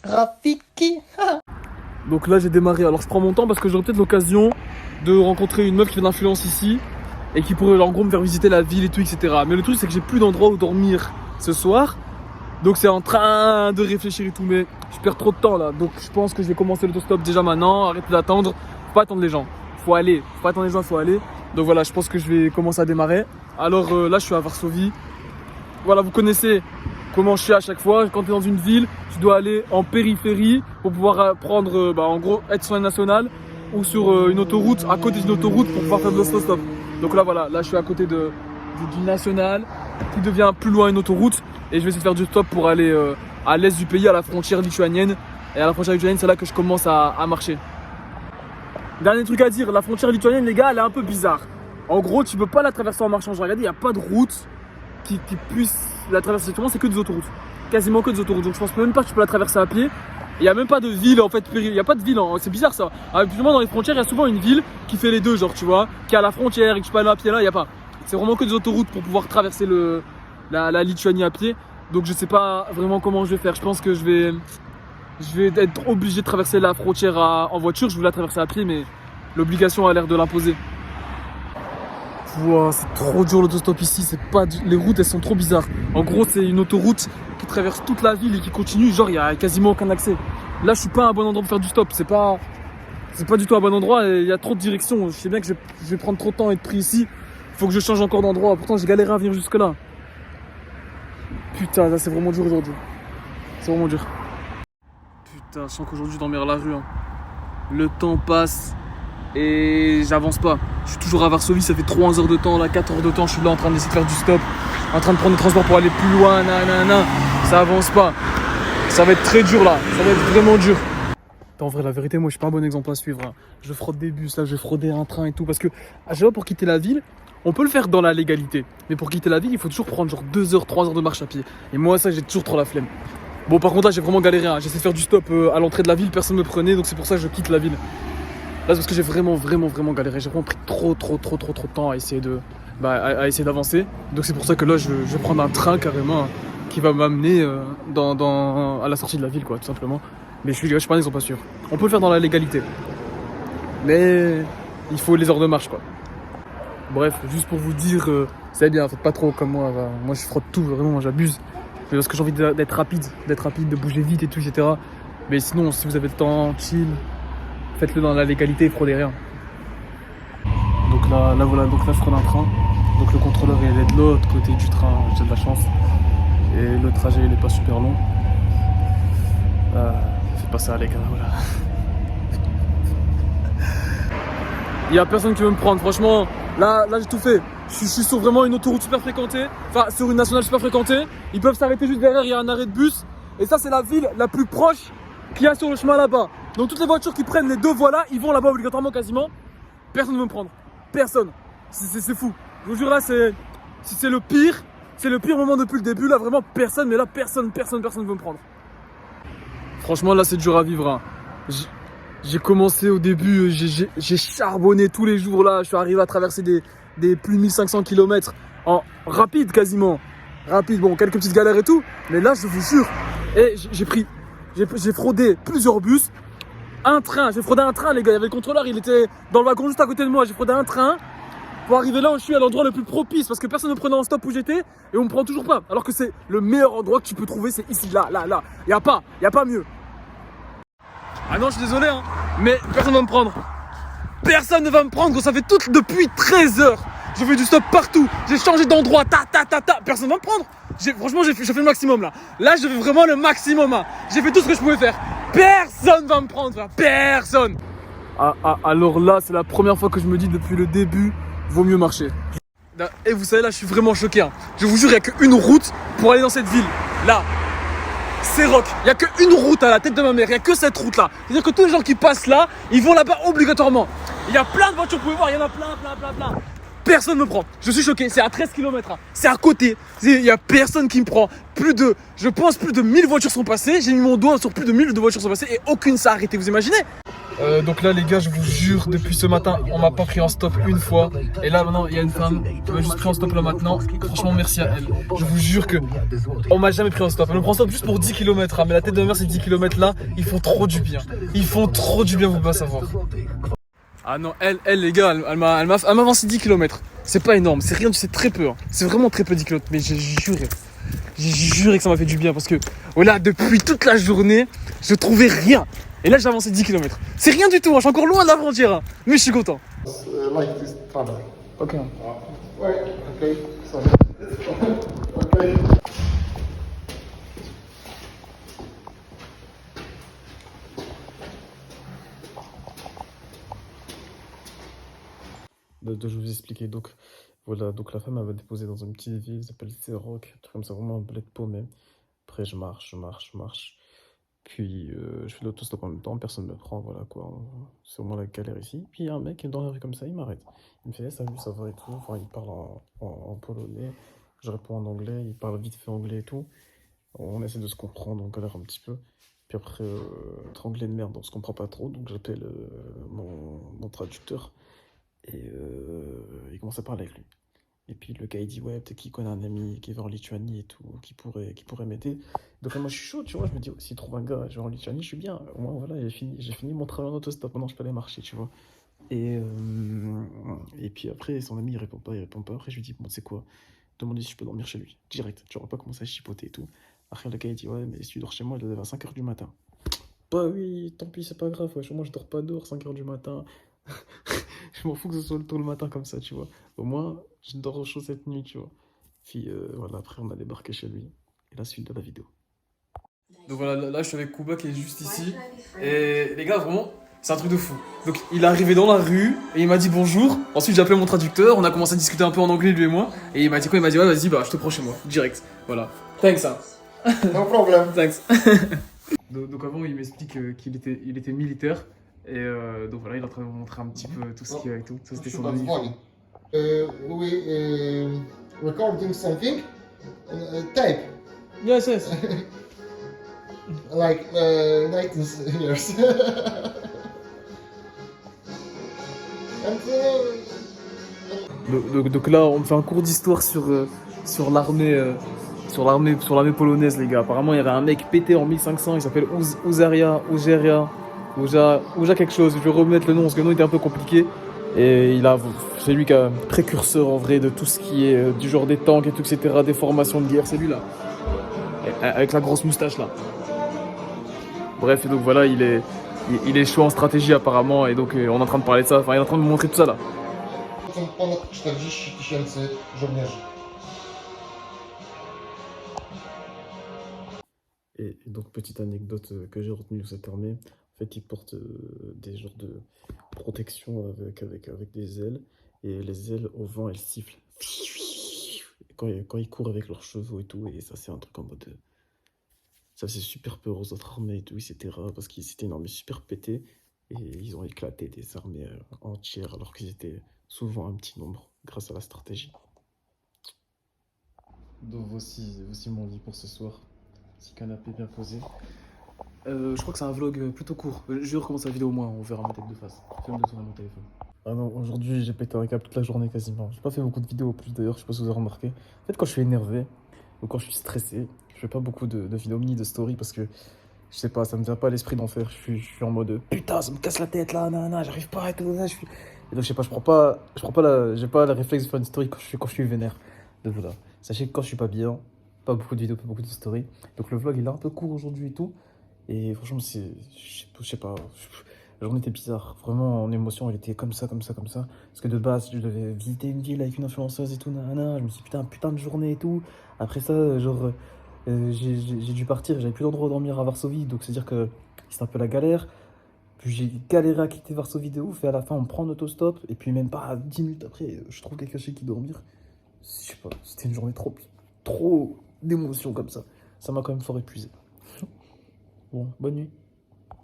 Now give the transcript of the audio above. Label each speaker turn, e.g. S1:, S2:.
S1: Rafiki.
S2: Donc là j'ai démarré, alors je prends mon temps parce que j'aurai peut-être l'occasion de rencontrer une meuf qui fait de l'influence ici et qui pourrait en gros me faire visiter la ville et tout, etc. Mais le truc c'est que j'ai plus d'endroit où dormir ce soir, donc c'est en train de réfléchir et tout, mais je perds trop de temps là, donc je pense que je vais commencer l'autostop déjà maintenant, arrêter d'attendre, faut pas attendre les gens, faut aller, faut pas attendre les gens, faut aller. Donc voilà, je pense que je vais commencer à démarrer. Alors là je suis à Varsovie, voilà vous connaissez comment je suis à chaque fois, quand tu es dans une ville, tu dois aller en périphérie pour pouvoir prendre, en gros, être sur une nationale ou sur une autoroute, à côté d'une autoroute pour pouvoir faire de l'autostop. Donc là, voilà, là je suis à côté d'une nationale qui devient plus loin une autoroute et je vais essayer de faire du stop pour aller à l'est du pays, à la frontière lituanienne. Et à la frontière lituanienne, c'est là que je commence à marcher. Dernier truc à dire, la frontière lituanienne, les gars, elle est un peu bizarre. En gros, tu peux pas la traverser en marchant. J'ai regardé, il n'y a pas de route qui puisse la traverser. C'est que des autoroutes, quasiment que des autoroutes, donc je pense même pas que tu peux la traverser à pied. Il n'y a même pas de ville en fait, il n'y a pas de ville, c'est bizarre ça. Plus ou moins dans les frontières, il y a souvent une ville qui fait les deux, genre tu vois, qui est à la frontière et que tu peux aller à pied là, il n'y a pas. C'est vraiment que des autoroutes pour pouvoir traverser la Lituanie à pied. Donc je sais pas vraiment comment je vais faire, je pense que je vais être obligé de traverser la frontière en voiture, je voulais la traverser à pied mais l'obligation a l'air de l'imposer. Wow, c'est trop dur l'autostop ici, les routes elles sont trop bizarres. En gros c'est une autoroute qui traverse toute la ville et qui continue, genre il y a quasiment aucun accès. Là je suis pas à un bon endroit pour faire du stop, c'est pas du tout un bon endroit, il y a trop de directions. Je sais bien que je vais prendre trop de temps à être pris ici, faut que je change encore d'endroit, pourtant j'ai galéré à venir jusque là. Putain, là c'est vraiment dur aujourd'hui, c'est vraiment dur. Putain, je sens qu'aujourd'hui je vais dormir à la rue, hein. Le temps passe et j'avance pas. Je suis toujours à Varsovie, ça fait 3 heures de temps, là 4 heures de temps, je suis là en train d'essayer de faire du stop, en train de prendre des transports pour aller plus loin, ça avance pas. Ça va être très dur là, ça va être vraiment dur. En vrai, la vérité, moi je suis pas un bon exemple à suivre, hein. Je fraude des bus là, je vais frauder un train et tout, parce que à chaque fois pour quitter la ville, on peut le faire dans la légalité, mais pour quitter la ville, il faut toujours prendre genre 2 heures, 3 heures de marche à pied. Et moi ça, j'ai toujours trop la flemme. Bon par contre là, j'ai vraiment galéré, hein. J'essaie de faire du stop à l'entrée de la ville, personne me prenait, donc c'est pour ça que je quitte la ville. Là, c'est parce que j'ai vraiment galéré. J'ai vraiment pris trop de temps à essayer d'avancer. Donc c'est pour ça que là, je vais prendre un train carrément qui va m'amener à la sortie de la ville, quoi, tout simplement. Mais je suis pas un exemple pas sûr. On peut le faire dans la légalité, mais il faut les heures de marche, quoi. Bref, juste pour vous dire, c'est bien, faites pas trop comme moi. Moi, je fraude tout, vraiment, moi, j'abuse. Mais parce que j'ai envie d'être rapide, de bouger vite et tout, etc. Mais sinon, si vous avez le temps, chill. Faites-le dans la légalité, fraudez rien. Donc là, voilà, donc là je prends un train. Donc le contrôleur il est de l'autre côté du train, j'ai de la chance. Et le trajet il est pas super long. Faites pas ça les gars, voilà. Il y a personne qui veut me prendre, franchement. Là j'ai tout fait. Je suis sur vraiment une autoroute super fréquentée. Enfin sur une nationale super fréquentée. Ils peuvent s'arrêter juste derrière, il y a un arrêt de bus. Et ça c'est la ville la plus proche qu'il y a sur le chemin là-bas. Donc toutes les voitures qui prennent les deux voies là, ils vont là-bas obligatoirement quasiment. Personne ne veut me prendre. Personne. C'est fou. Je vous jure là, c'est le pire moment depuis le début. Là vraiment personne, mais là personne ne veut me prendre. Franchement là c'est dur à vivre, hein. J'ai commencé au début, j'ai charbonné tous les jours là. Je suis arrivé à traverser des plus de 1500 km en rapide quasiment. Rapide, bon quelques petites galères et tout. Mais là je vous jure, et j'ai fraudé plusieurs bus. Un train, j'ai fraudé un train les gars, il y avait le contrôleur, il était dans le wagon juste à côté de moi, j'ai fraudé un train pour arriver là où je suis à l'endroit le plus propice parce que personne ne me prenait en stop où j'étais et on me prend toujours pas alors que c'est le meilleur endroit que tu peux trouver, c'est ici, là, y a pas mieux. Ah non je suis désolé hein, mais personne ne va me prendre. Personne ne va me prendre, ça fait depuis 13 heures, je fais du stop partout, j'ai changé d'endroit, personne ne va me prendre. Franchement j'ai fait le maximum là, je fais vraiment le maximum hein. J'ai fait tout ce que je pouvais faire. Personne va me prendre, frère. Personne. Alors là, c'est la première fois que je me dis depuis le début, vaut mieux marcher. Et vous savez, là, je suis vraiment choqué, hein. Je vous jure, il n'y a qu'une route pour aller dans cette ville. Là, c'est rock. Il n'y a qu'une route à la tête de ma mère. Il n'y a que cette route-là. C'est-à-dire que tous les gens qui passent là, ils vont là-bas obligatoirement. Il y a plein de voitures, vous pouvez voir, il y en a plein. Personne ne me prend. Je suis choqué. C'est à 13 km. Hein. C'est à côté. Il n'y a personne qui me prend. Je pense plus de 1000 voitures sont passées. J'ai mis mon doigt sur plus de 1000 voitures sont passées et aucune s'est arrêtée. Vous imaginez? Donc là les gars, je vous jure, depuis ce matin on m'a pas pris en stop une fois. Et là maintenant il y a une femme qui m'a juste pris en stop là maintenant. Franchement merci à elle. Je vous jure que on m'a jamais pris en stop. Elle me prend en stop juste pour 10 km, hein. Mais la tête de ma mère, ces 10 km là, ils font trop du bien. Ils font trop du bien, vous pouvez pas savoir. Ah non, elle les gars, elle m'a avancé 10 km. C'est pas énorme, c'est rien, c'est très peu, hein. C'est vraiment très peu 10 km, mais j'ai juré que ça m'a fait du bien parce que voilà, depuis toute la journée, je trouvais rien. Et là j'ai avancé 10 km. C'est rien du tout, hein. Je suis encore loin de la frontière, hein. Mais je suis content.
S1: Like this father.
S2: Ok.
S1: Ouais, ok, sorry. Ok.
S2: Je vous expliquer. Donc, voilà, donc la femme elle m'a déposé dans une petite ville qui s'appelle Rock, un truc comme ça, vraiment un bled paumé. Après, je marche. Puis, je fais l'autostop en même temps, personne ne me prend, voilà quoi. C'est vraiment la galère ici. Puis, il y a un mec dans la rue comme ça, il m'arrête. Il me fait, salut, ça va et tout. Enfin, il parle en polonais. Je réponds en anglais, il parle vite fait anglais et tout. On essaie de se comprendre, on galère un petit peu. Puis après, notre anglais de merde, on se comprend pas trop, donc j'appelle mon traducteur. Et il commence à parler avec lui. Et puis le gars il dit ouais, peut-être qu'il connaît un ami qui va en Lituanie et tout, qui pourrait m'aider. Donc moi je suis chaud, tu vois, je me dis, s'il trouve un gars, je vais en Lituanie, je suis bien. Au moins voilà, j'ai fini mon travail en autostop, maintenant je peux aller marcher, tu vois. Et puis après, son ami il répond pas. Après je lui dis, bon, c'est quoi? Demandez si je peux dormir chez lui, direct. Tu n'auras pas commencé à chipoter et tout. Après le gars il dit, ouais, mais si tu dors chez moi, il doit être à 5h du matin. Bah oui, tant pis, c'est pas grave, wesh, moi je dors pas dehors 5h du matin. Je m'en fous que ce soit tôt le matin comme ça, tu vois. Au moins, je dors au chaud cette nuit, tu vois. Puis voilà, après on a débarqué chez lui. Et la suite de la vidéo. Donc voilà, là je suis avec Kuba qui est juste ici. Et les gars, vraiment, c'est un truc de fou. Donc il est arrivé dans la rue et il m'a dit bonjour. Ensuite j'ai appelé mon traducteur, on a commencé à discuter un peu en anglais lui et moi. Et il m'a dit quoi? Il m'a dit ouais, vas-y, bah je te prends chez moi, direct. Voilà. Thanks, hein.
S1: No problem.
S2: Thanks. Donc avant il m'explique qu'il était militaire. Et donc voilà, il est en train de me montrer un petit peu tout ce qu'il y a et tout. Ça c'était son ami.
S1: We recording something. Tape.
S2: Yes.
S1: Like 19 years. And
S2: Donc là, on me fait un cours d'histoire sur l'armée polonaise, les gars. Apparemment, il y avait un mec pété en 1500, il s'appelle Ouja quelque chose. Je vais remettre le nom parce que le nom était un peu compliqué. Et c'est lui qui a précurseur en vrai de tout ce qui est du genre des tanks et tout, etc., des formations de guerre. C'est lui là, avec la grosse moustache là. Bref, et donc voilà, il est chaud en stratégie apparemment, et donc on est en train de parler de ça. Enfin, il est en train de me montrer tout ça là.
S1: ponad 40 000 żołnierzy.
S2: Et donc, petite anecdote que j'ai retenue de cette armée, en fait, ils portent des genres de protection avec des ailes, et les ailes au vent, elles sifflent. Quand ils courent avec leurs chevaux et tout, et ça, c'est un truc en mode. Ça faisait super peur aux autres armées et tout, etc. Parce que c'était une armée super pétée, et ils ont éclaté des armées entières, alors qu'ils étaient souvent un petit nombre, grâce à la stratégie. Donc, voici mon lit pour ce soir. Petit canapé bien posé. Je crois que c'est un vlog plutôt court. Je recommence la vidéo au moins, on verra ma tête de face. Fais-le de tourner mon téléphone. Ah non, aujourd'hui j'ai pété un câble toute la journée quasiment. J'ai pas fait beaucoup de vidéos en plus d'ailleurs, je sais pas si vous avez remarqué. En fait, quand je suis énervé ou quand je suis stressé, je fais pas beaucoup de vidéos ni de stories parce que je sais pas, ça me vient pas à l'esprit d'en faire. Je suis en mode putain, ça me casse la tête là, nanana, j'arrive pas à être là. Et donc je sais pas, j'ai pas le réflexe de faire une story quand je suis vénère. Donc voilà, sachez que quand je suis pas bien, pas beaucoup de vidéos, pas beaucoup de stories. Donc le vlog il est un peu court aujourd'hui et tout. Et franchement, je sais pas, la journée était bizarre. Vraiment, en émotion, elle était comme ça. Parce que de base, je devais visiter une ville avec une influenceuse et tout, nanana. Je me suis dit, putain de journée et tout. Après ça, genre, j'ai dû partir, j'avais plus d'endroit où dormir à Varsovie. Donc, c'est-à-dire que c'était un peu la galère. Puis j'ai galéré à quitter Varsovie de ouf. Et à la fin, on prend l'autostop. Et puis, même pas 10 minutes après, je trouve quelqu'un chez qui dormir. Je sais pas, c'était une journée trop d'émotions comme ça. Ça m'a quand même fort épuisé. Bon, bonne nuit.